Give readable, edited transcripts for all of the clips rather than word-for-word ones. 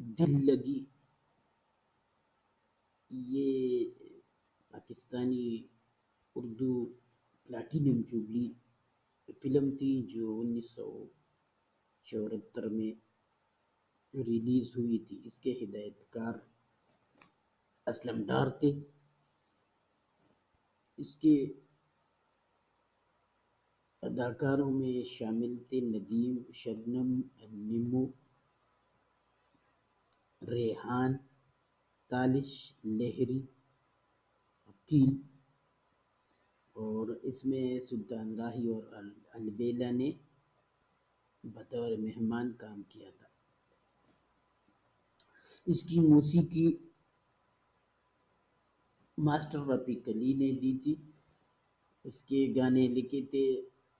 دل لگی یہ Pakistani Urdu platinum jubilee film تھی جو 1974 میں ریلیز ہوئی تھی. اس کے ہدایت کار اسلم ڈار تھے. اس کے اداکاروں میں شامل تھے ندیم، شبنم، نیمو، ریحان، تالش، لہری، عقیل، اور اس میں سلطان راہی اور البیلا نے بطور مہمان کام کیا تھا. اس کی موسیقی ماسٹر رفیق علی نے دی تھی. اس کے گانے لکھے تھے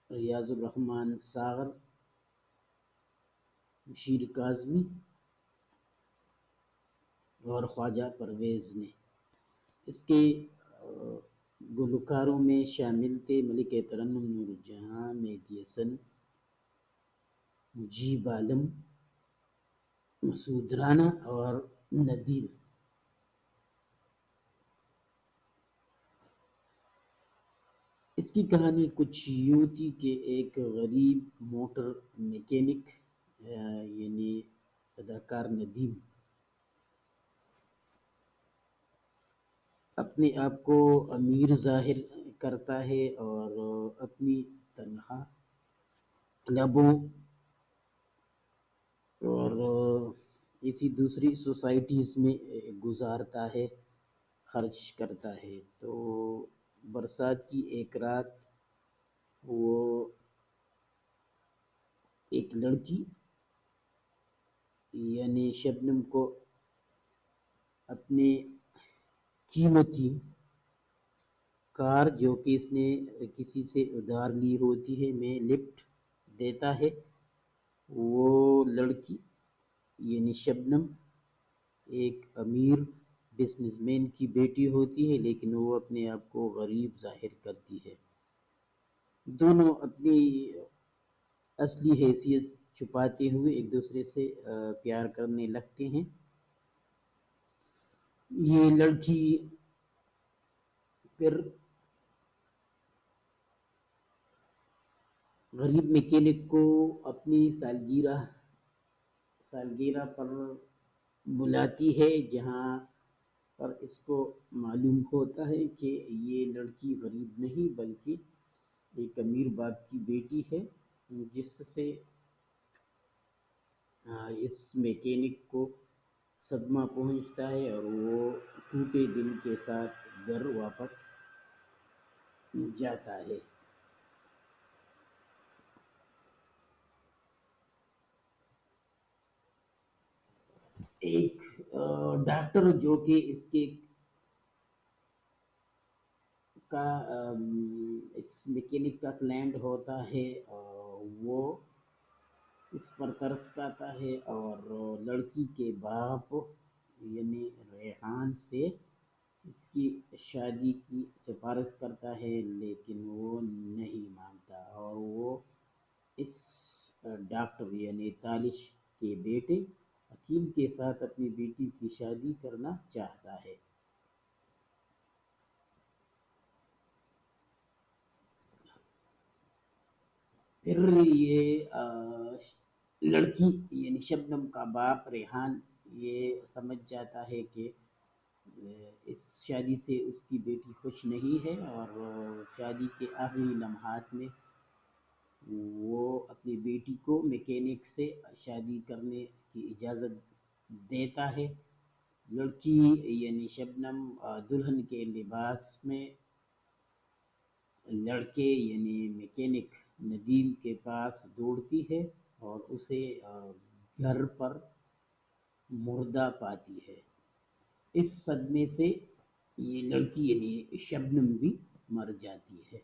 ریاض الرحمان ساغر، مشیر کاظمی اور خواجہ پرویز نے. اس کے گلوکاروں میں شامل تھے ملکہ ترنم نور جہاں، مہدی حسن، مجیب عالم، مسعود رانا اور ندیم. اس کی کہانی کچھ یوں تھی کہ ایک غریب موٹر میکینک یعنی اداکار ندیم اپنے آپ کو امیر ظاہر کرتا ہے اور اپنی تنخواہ کلبوں اور اسی دوسری سوسائٹیز میں گزارتا ہے، خرچ کرتا ہے. تو برسات کی ایک رات وہ ایک لڑکی یعنی شبنم کو اپنے قیمتی کار جو کہ اس نے کسی سے ادھار لی ہوتی ہے میں لفٹ دیتا ہے. وہ لڑکی یعنی شبنم ایک امیر بزنس مین کی بیٹی ہوتی ہے، لیکن وہ اپنے آپ کو غریب ظاہر کرتی ہے. دونوں اپنی اصلی حیثیت چھپاتے ہوئے ایک دوسرے سے پیار کرنے لگتے ہیں. یہ لڑکی پھر غریب میکینک کو اپنی سالگرہ پر بلاتی ہے، جہاں پر اس کو معلوم ہوتا ہے کہ یہ لڑکی غریب نہیں بلکہ ایک امیر باپ کی بیٹی ہے، جس سے اس میکینک کو صدمہ پہنچتا ہے اور وہ ٹوٹے دل کے ساتھ گھر واپس جاتا ہے. ایک ڈاکٹر جو کہ اس کے اس میکینک کا کلائنٹ ہوتا ہے وہ اس پر ترس کھاتا ہے اور لڑکی کے باپ یعنی ریحان سے اس کی شادی کی سفارش کرتا ہے، لیکن وہ نہیں مانتا اور وہ اس ڈاکٹر یعنی تالش کے بیٹے عقیل کے ساتھ اپنی بیٹی کی شادی کرنا چاہتا ہے. پھر یہ لڑکی یعنی شبنم کا باپ ریحان یہ سمجھ جاتا ہے کہ اس شادی سے اس کی بیٹی خوش نہیں ہے اور شادی کے آخری لمحات میں وہ اپنی بیٹی کو میکینک سے شادی کرنے کی اجازت دیتا ہے. لڑکی یعنی شبنم دلہن کے لباس میں لڑکے یعنی میکینک ندیم کے پاس دوڑتی ہے اور اسے گھر پر مردہ پاتی ہے. اس صدمے سے یہ لڑکی یعنی شبنم بھی مر جاتی ہے.